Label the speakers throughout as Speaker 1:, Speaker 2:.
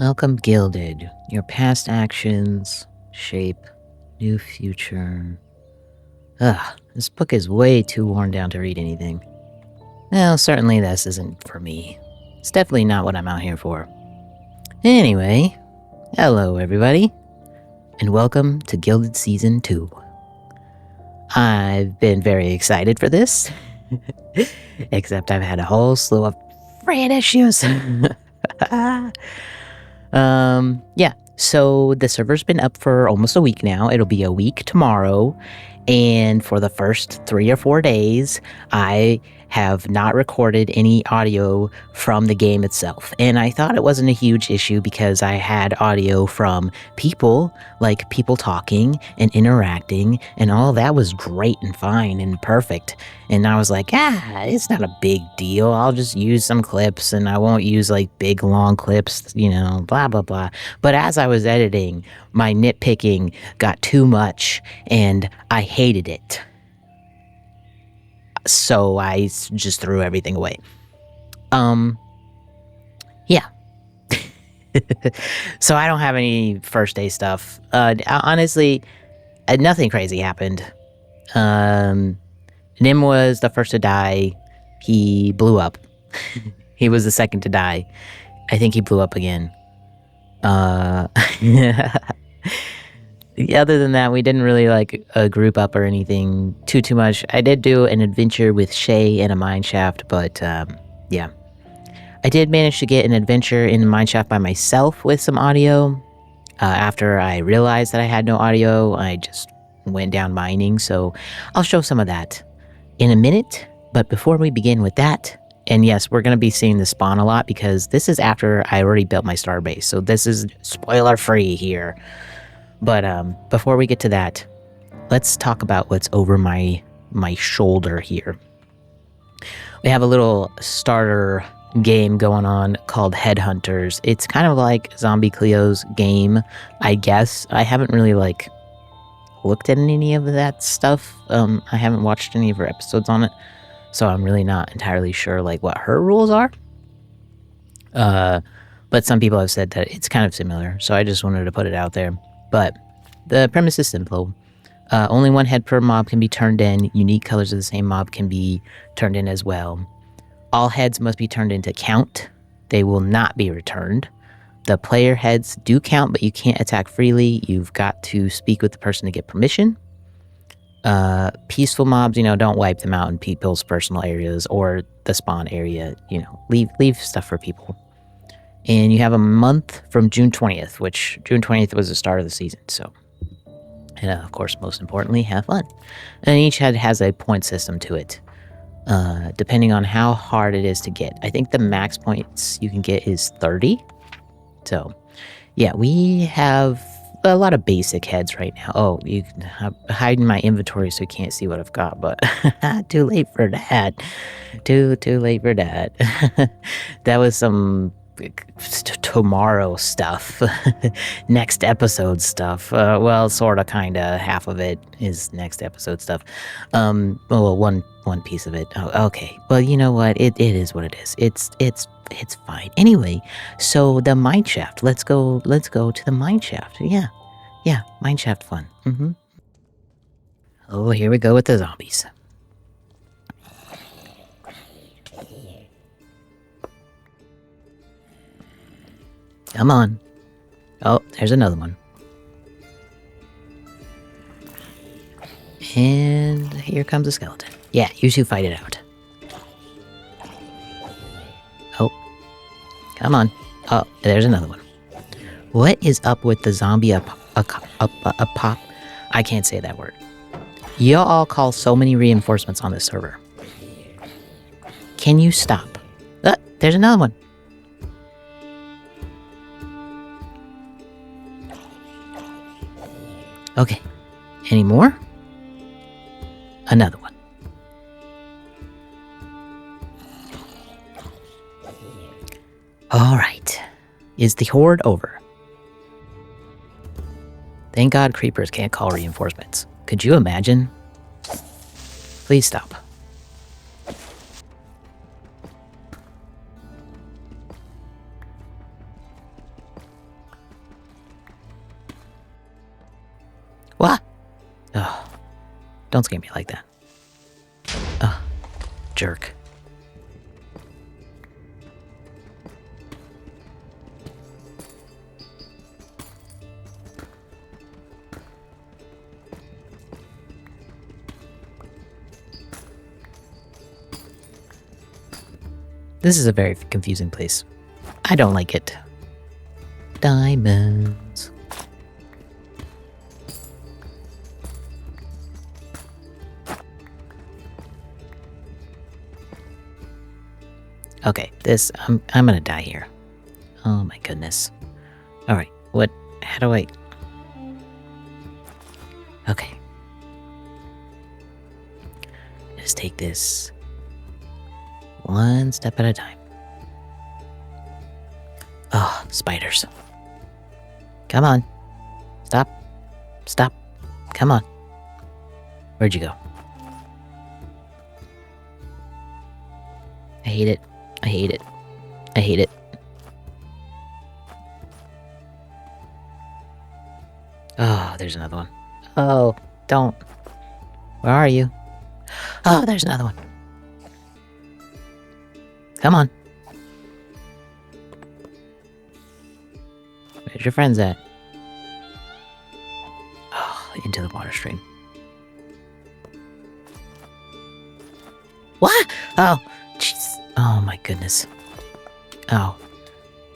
Speaker 1: Welcome, Gilded. Your past actions shape new future. Ugh, this book is way too worn down to read anything. Well, certainly this isn't for me. It's definitely not what I'm out here for. Anyway, hello everybody, and welcome to Gilded Season 2. I've been very excited for this, except I've had a whole slew of friggin' issues. Yeah, so the server's been up for almost a week now. It'll be a week tomorrow. And for the first 3 or 4 days, I have not recorded any audio from the game itself. And I thought it wasn't a huge issue because I had audio from people, like people talking and interacting, and all that was great and fine and perfect. And I was like, it's not a big deal. I'll just use some clips and I won't use like big long clips, blah, blah, blah. But as I was editing, my nitpicking got too much and I hated it. So I just threw everything away. Yeah. So I don't have any first day stuff. Honestly, nothing crazy happened. Nim was the first to die. He blew up. He was the second to die. I think he blew up again. Other than that, we didn't really like group up or anything too much. I did do an adventure with Shay in a mineshaft, but yeah. I did manage to get an adventure in the mineshaft by myself with some audio. After I realized that I had no audio, I just went down mining, so I'll show some of that in a minute. But before we begin with that, and yes, we're going to be seeing the spawn a lot because this is after I already built my star base, so this is spoiler free here. But before we get to that, let's talk about what's over my shoulder here. We have a little starter game going on called Headhunters. It's kind of like ZombieCleo's game, I guess. I haven't really looked at any of that stuff. I haven't watched any of her episodes on it, so I'm really not entirely sure what her rules are. But some people have said that it's kind of similar, so I just wanted to put it out there. But the premise is simple. Only one head per mob can be turned in. Unique colors of the same mob can be turned in as well. All heads must be turned into count. They will not be returned. The player heads do count, but you can't attack freely. You've got to speak with the person to get permission. Peaceful mobs, don't wipe them out in people's personal areas or the spawn area. Leave stuff for people. And you have a month from June 20th, which June 20th was the start of the season, so. And of course, most importantly, have fun. And each head has a point system to it, depending on how hard it is to get. I think the max points you can get is 30. So, yeah, we have a lot of basic heads right now. Oh, you can hide in my inventory so you can't see what I've got, but too late for that. Too late for that. That was some tomorrow stuff. Next episode stuff. Well, sort of, kind of. Half of it is next episode stuff. Well, one piece of it. Oh, okay. Well, you know what? It is what it is. It's fine. Anyway, so the mineshaft. Let's go to the mineshaft. Yeah, mineshaft fun. Oh, here we go with the zombies. Come on. Oh, there's another one. And here comes a skeleton. Yeah, you two fight it out. Oh. Come on. Oh, there's another one. What is up with the zombie pop? I can't say that word. Y'all all call so many reinforcements on this server. Can you stop? There's another one. Okay. Any more? Another one. All right. Is the horde over? Thank God creepers can't call reinforcements. Could you imagine? Please stop. What? Oh, don't scare me like that. Jerk. This is a very confusing place. I don't like it. Diamonds. Okay, this I'm gonna die here. Oh my goodness. Alright, what how do I Okay. Just take this one step at a time. Oh, spiders. Come on. Stop. Stop. Come on. Where'd you go? I hate it. I hate it. I hate it. Oh, there's another one. Oh, don't. Where are you? Oh, there's another one. Come on. Where's your friends at? Oh, into the water stream. What? Oh, jeez. Oh my goodness. Oh.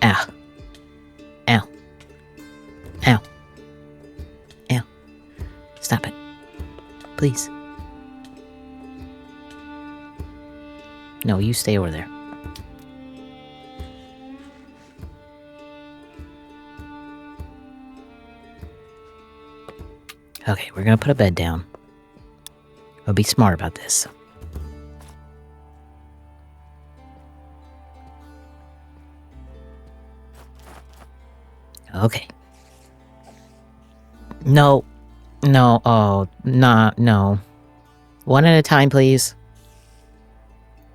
Speaker 1: Ow. Ow. Ow. Ow. Stop it. Please. No, you stay over there. Okay, we're gonna put a bed down. I'll be smart about this. Okay. No. No. Oh, nah, no. One at a time, please.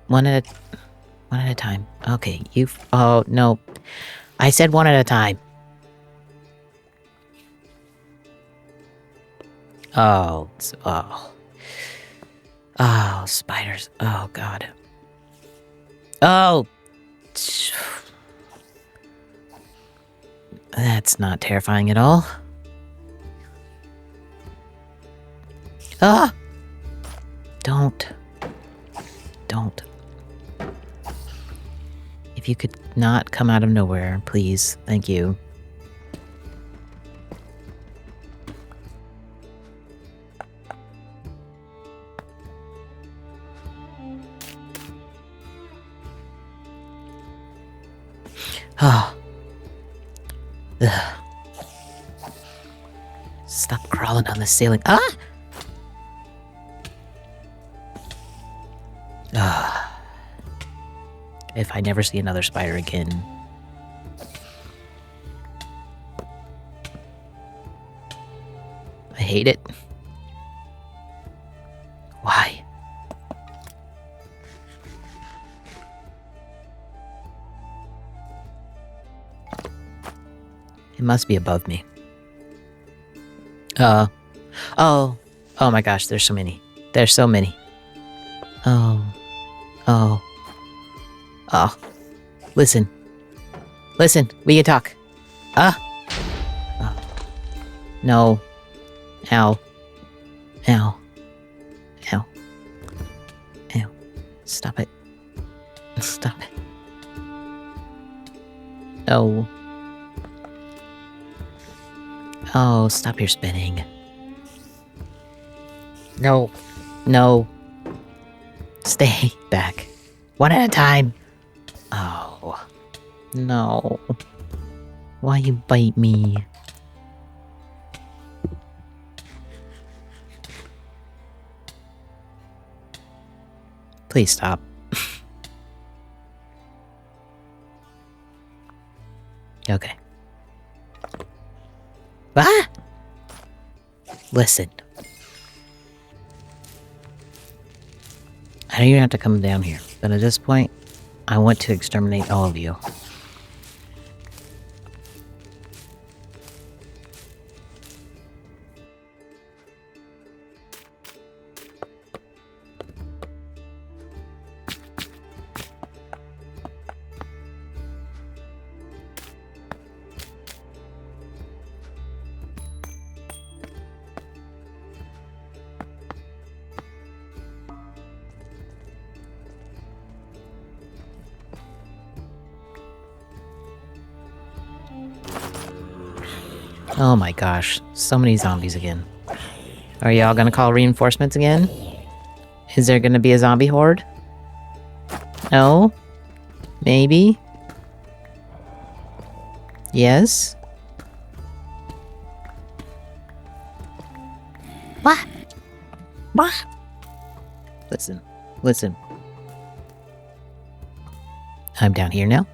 Speaker 1: One at a time. Okay, oh, no. I said one at a time. Oh, oh, spiders. Oh, God. Oh. That's not terrifying at all. Ah! Don't. If you could not come out of nowhere, please. Thank you. Oh. Ugh. Stop crawling on the ceiling. Ah! If I never see another spider again. I hate it. Why? It must be above me. Oh. Oh my gosh, there's so many. There's so many. Oh. Listen, we can talk. Oh. No. Ow. Stop it. Stop it. No. Oh, stop your spinning. No. Stay back. One at a time. Oh. No. Why you bite me? Please stop. Okay. Ah! Listen. I know you have to come down here, but at this point, I want to exterminate all of you. Oh my gosh, so many zombies again. Are y'all gonna call reinforcements again? Is there gonna be a zombie horde? No? Maybe? Yes? What? What? Listen, listen. I'm down here now.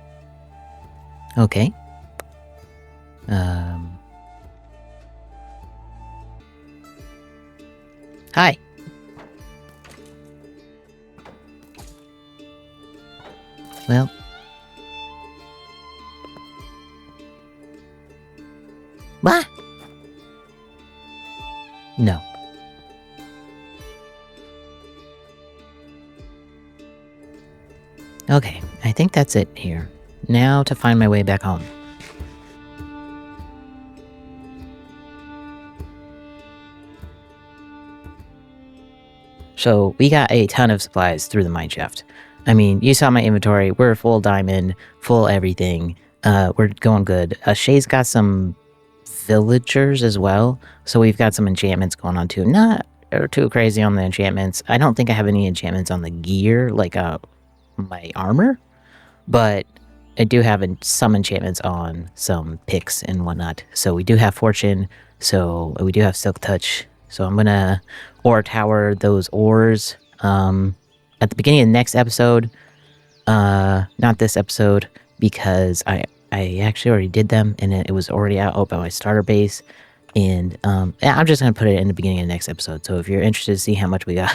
Speaker 1: Okay. Hi. Well. What? No. Okay, I think that's it here. Now to find my way back home. So we got a ton of supplies through the mineshaft. I mean, you saw my inventory. We're full diamond, full everything. We're going good. Shay's got some villagers as well, so we've got some enchantments going on too. Not too crazy on the enchantments. I don't think I have any enchantments on the gear, like my armor, but I do have some enchantments on some picks and whatnot. So we do have fortune, so we do have silk touch. So I'm gonna ore tower those ores at the beginning of the next episode. Not this episode, because I actually already did them and it was already out by my starter base. And yeah, I'm just gonna put it in the beginning of the next episode. So if you're interested to see how much we got,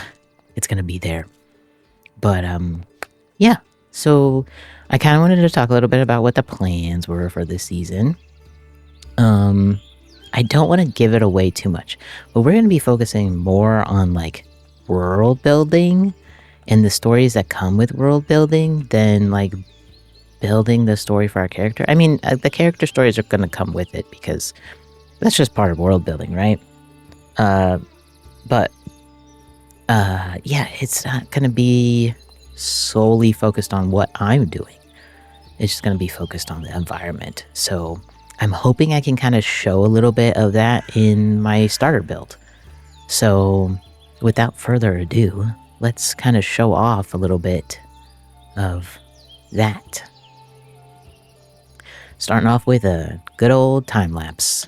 Speaker 1: it's gonna be there. But yeah. So I kind of wanted to talk a little bit about what the plans were for this season. I don't want to give it away too much, but we're going to be focusing more on like world building and the stories that come with world building than like building the story for our character. I mean, the character stories are going to come with it because that's just part of world building, right? But yeah, it's not going to be solely focused on what I'm doing. It's just going to be focused on the environment. So I'm hoping I can kind of show a little bit of that in my starter build. So without further ado, let's kind of show off a little bit of that. Starting off with a good old time lapse.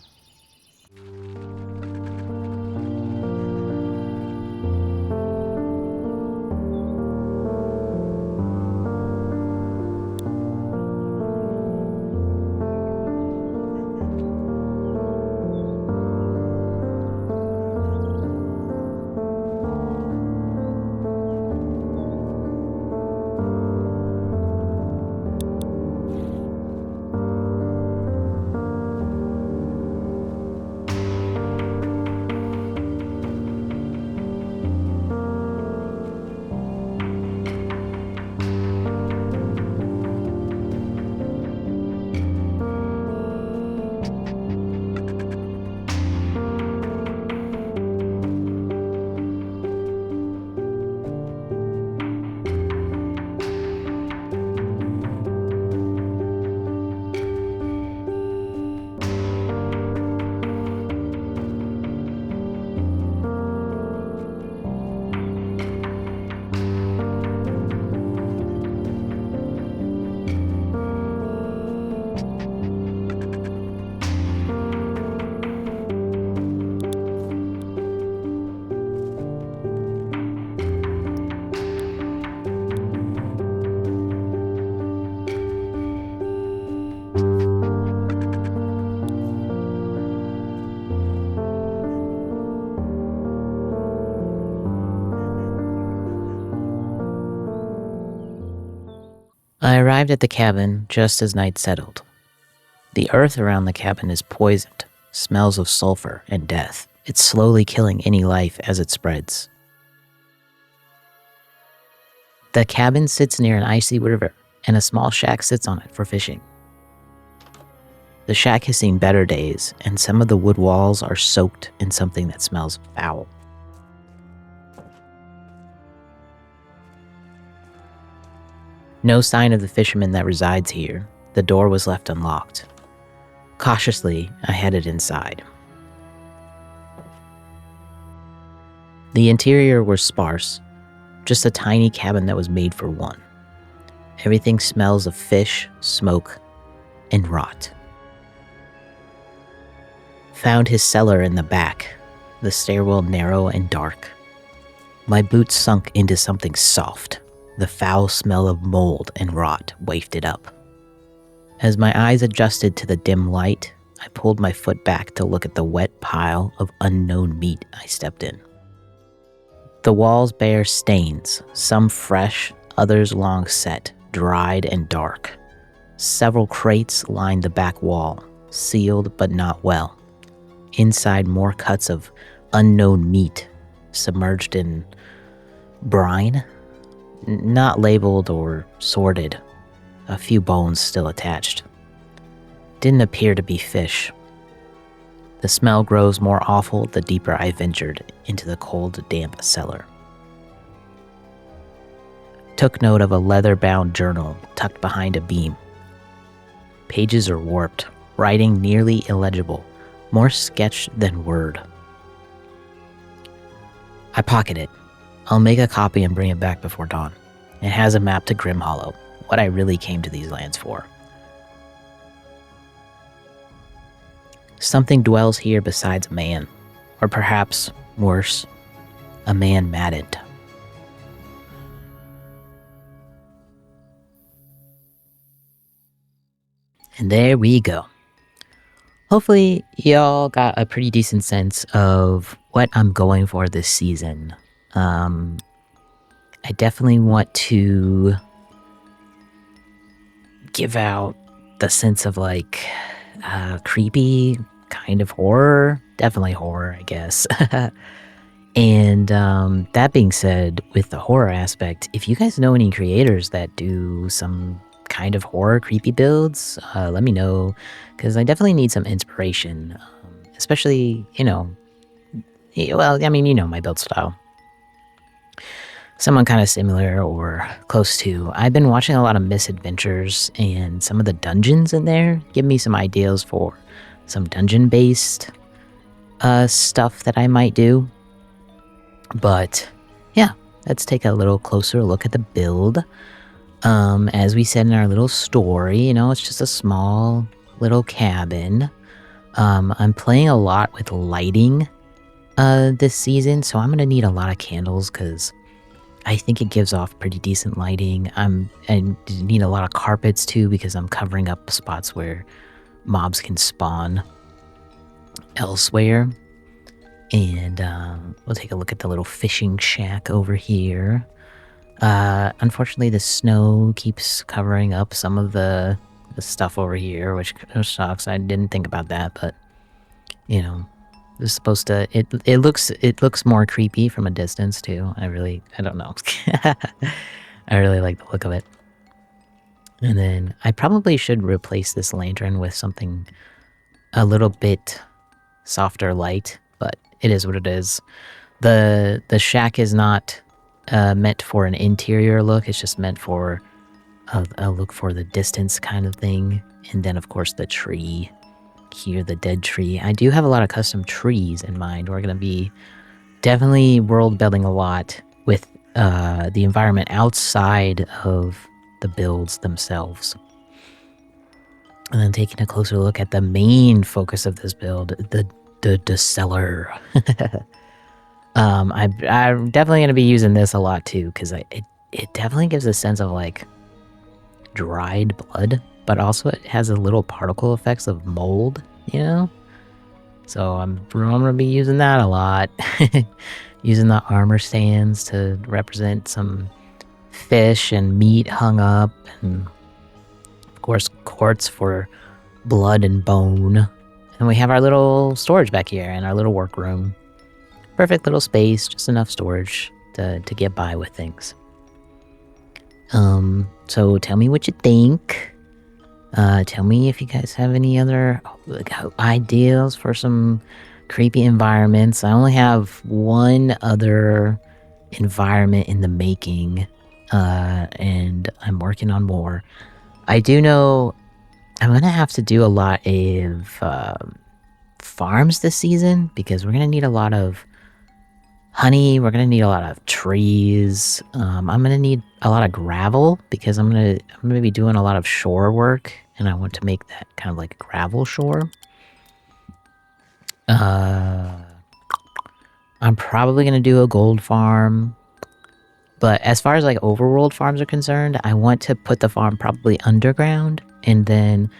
Speaker 1: I arrived at the cabin just as night settled. The earth around the cabin is poisoned, smells of sulfur and death. It's slowly killing any life as it spreads. The cabin sits near an icy river, and a small shack sits on it for fishing. The shack has seen better days, and some of the wood walls are soaked in something that smells foul. No sign of the fisherman that resides here. The door was left unlocked. Cautiously, I headed inside. The interior was sparse, just a tiny cabin that was made for one. Everything smells of fish, smoke, and rot. Found his cellar in the back, the stairwell narrow and dark. My boots sunk into something soft. The foul smell of mold and rot wafted up. As my eyes adjusted to the dim light, I pulled my foot back to look at the wet pile of unknown meat I stepped in. The walls bear stains, some fresh, others long set, dried and dark. Several crates lined the back wall, sealed but not well. Inside, more cuts of unknown meat, submerged in brine, not labeled or sorted. A few bones still attached. Didn't appear to be fish. The smell grows more awful the deeper I ventured into the cold, damp cellar. Took note of a leather-bound journal tucked behind a beam. Pages are warped, writing nearly illegible, more sketch than word. I pocket it. I'll make a copy and bring it back before dawn. It has a map to Grim Hollow, what I really came to these lands for. Something dwells here besides a man, or perhaps, worse, a man maddened. And there we go. Hopefully, y'all got a pretty decent sense of what I'm going for this season. I definitely want to give out the sense of like creepy, kind of horror. Definitely horror, I guess. And that being said, with the horror aspect, if you guys know any creators that do some kind of horror creepy builds, let me know, because I definitely need some inspiration, especially, well, I mean, you know my build style. Someone kind of similar or close to. I've been watching a lot of Misadventures, and some of the dungeons in there give me some ideas for some dungeon-based stuff that I might do. But yeah, let's take a little closer look at the build. As we said in our little story, it's just a small little cabin. I'm playing a lot with lighting this season, so I'm going to need a lot of candles because I think it gives off pretty decent lighting. I need a lot of carpets too because I'm covering up spots where mobs can spawn elsewhere. And we'll take a look at the little fishing shack over here. Unfortunately, the snow keeps covering up some of the stuff over here, which sucks. I didn't think about that, but it's supposed to. It looks more creepy from a distance too. I don't know. I really like the look of it. And then I probably should replace this lantern with something a little bit softer light, but it is what it is. The shack is not meant for an interior look. It's just meant for a look for the distance kind of thing. And then, of course, the tree. Here, the dead tree. I do have a lot of custom trees in mind. We're going to be definitely world building a lot with the environment outside of the builds themselves. And then taking a closer look at the main focus of this build, the cellar. I'm definitely going to be using this a lot too, because it definitely gives a sense of like dried blood, but also it has a little particle effects of mold, So I'm going to be using that a lot. Using the armor stands to represent some fish and meat hung up, and of course quartz for blood and bone. And we have our little storage back here and our little workroom. Perfect little space, just enough storage to get by with things. So tell me what you think. Tell me if you guys have any other ideas for some creepy environments. I only have one other environment in the making, and I'm working on more. I do know I'm gonna have to do a lot of farms this season because we're gonna need a lot of honey. We're gonna need a lot of trees. I'm gonna need a lot of gravel because I'm gonna be doing a lot of shore work, and I want to make that kind of like a gravel shore. I'm probably gonna do a gold farm, but as far as like overworld farms are concerned, I want to put the farm probably underground and then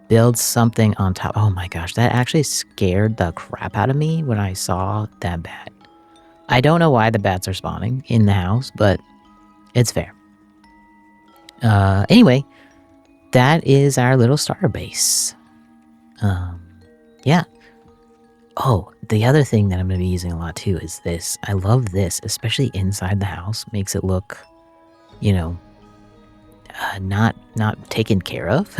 Speaker 1: build something on top. Oh my gosh, that actually scared the crap out of me when I saw that bat. I don't know why the bats are spawning in the house, but it's fair. Anyway, that is our little starter base. Yeah. Oh, the other thing that I'm going to be using a lot too is this. I love this, especially inside the house. Makes it look, you know, not taken care of.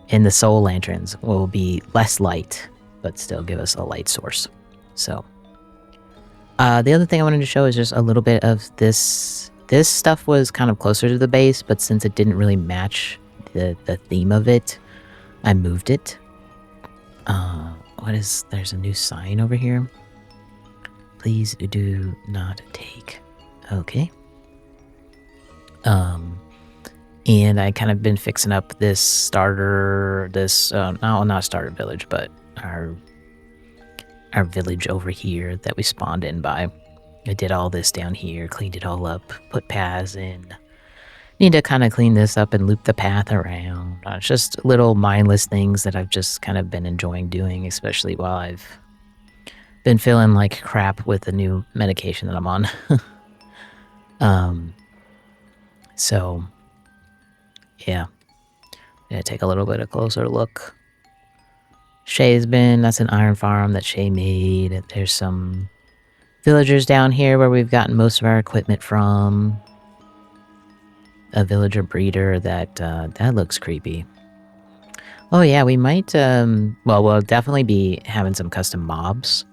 Speaker 1: And the soul lanterns will be less light, but still give us a light source. So, the other thing I wanted to show is just a little bit of this. This stuff was kind of closer to the base, but since it didn't really match the theme of it, I moved it. There's a new sign over here. Please do not take. Okay. And I kind of been fixing up this starter, not starter village, but our village over here that we spawned in by. I did all this down here, cleaned it all up, put paths in. Need to kind of clean this up and loop the path around. It's just little mindless things that I've just kind of been enjoying doing, especially while I've been feeling like crap with the new medication that I'm on. So, yeah. Gonna take a little bit of closer look. That's an iron farm that Shay made. There's some villagers down here where we've gotten most of our equipment from. A villager breeder that looks creepy. Oh yeah, we might, we'll definitely be having some custom mobs.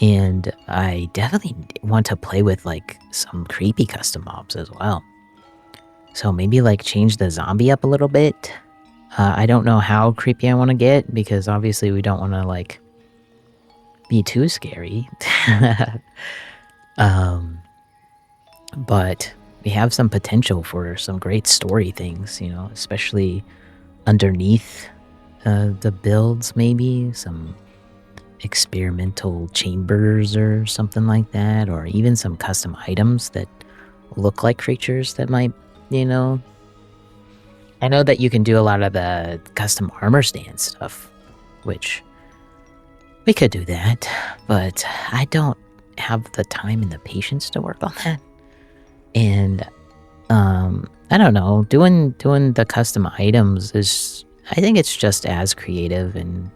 Speaker 1: And I definitely want to play with, like, some creepy custom mobs as well. So maybe, like, change the zombie up a little bit. I don't know how creepy I want to get, because obviously we don't want to, like, be too scary. But we have some potential for some great story things, you know, especially underneath the builds, maybe some experimental chambers or something like that, or even some custom items that look like creatures that might, you know. I know that you can do a lot of the custom armor stand stuff, which we could do that, but I don't have the time and the patience to work on that. And I don't know, doing the custom items is, I think it's just as creative and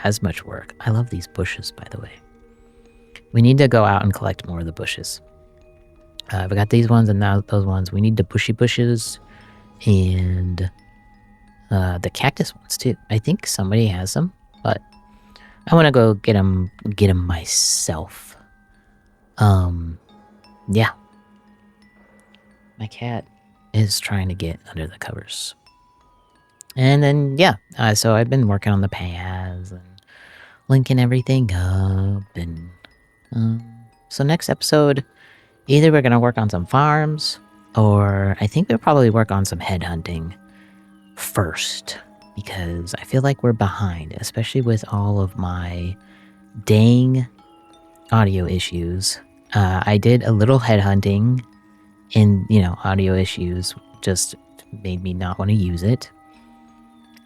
Speaker 1: as much work. I love these bushes, by the way. We need to go out and collect more of the bushes. We got these ones and now those ones. We need the bushy bushes and the cactus ones too. I think somebody has them, but I want to go get them myself. Yeah. My cat is trying to get under the covers. And then, yeah, so I've been working on the paths and linking everything up. And so next episode, either we're going to work on some farms, or I think we'll probably work on some headhunting first, because I feel like we're behind, especially with all of my dang audio issues. I did a little headhunting, and, you know, audio issues just made me not want to use it.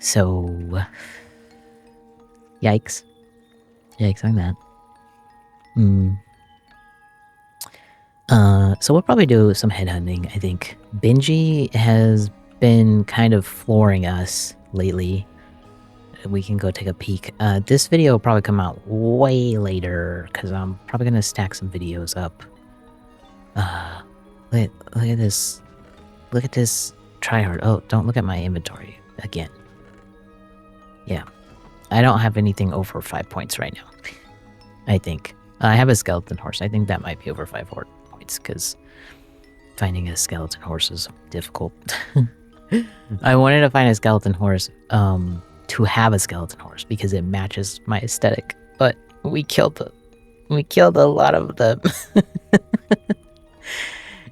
Speaker 1: So, yikes. Yikes on that. So we'll probably do some headhunting, I think. Benji has been kind of flooring us lately. We can go take a peek. This video will probably come out way later, because I'm probably going to stack some videos up. Look at this. Look at this tryhard. Oh, don't look at my inventory again. Yeah. I don't have anything over 5 points right now. I think. I have a skeleton horse. I think that might be over 5 points, because finding a skeleton horse is difficult. I wanted to find a skeleton horse, to have a skeleton horse because it matches my aesthetic. But we killed a lot of them.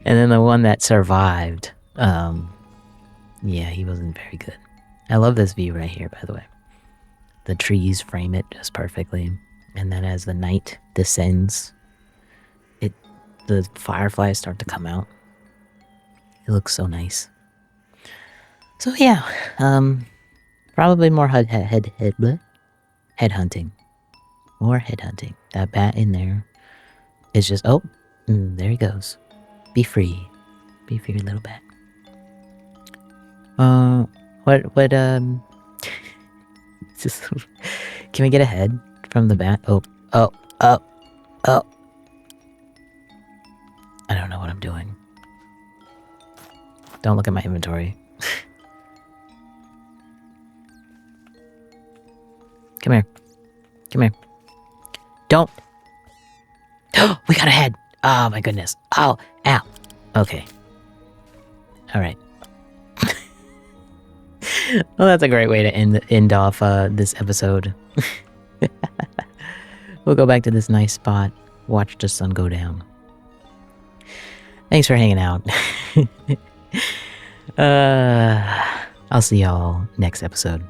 Speaker 1: And then the one that survived, yeah, he wasn't very good. I love this view right here, by the way. The trees frame it just perfectly. And then as the night descends, the fireflies start to come out. It looks so nice. So yeah, probably more head hunting. More head hunting. That bat in there is just, oh, there he goes. Be free. Be free, little bat. Just, can we get a head from the bat? Oh. I don't know what I'm doing. Don't look at my inventory. Come here. Come here. Don't. We got a head. Oh, my goodness. Oh, ow. Okay. All right. Well, that's a great way to end off this episode. We'll go back to this nice spot. Watch the sun go down. Thanks for hanging out. I'll see y'all next episode.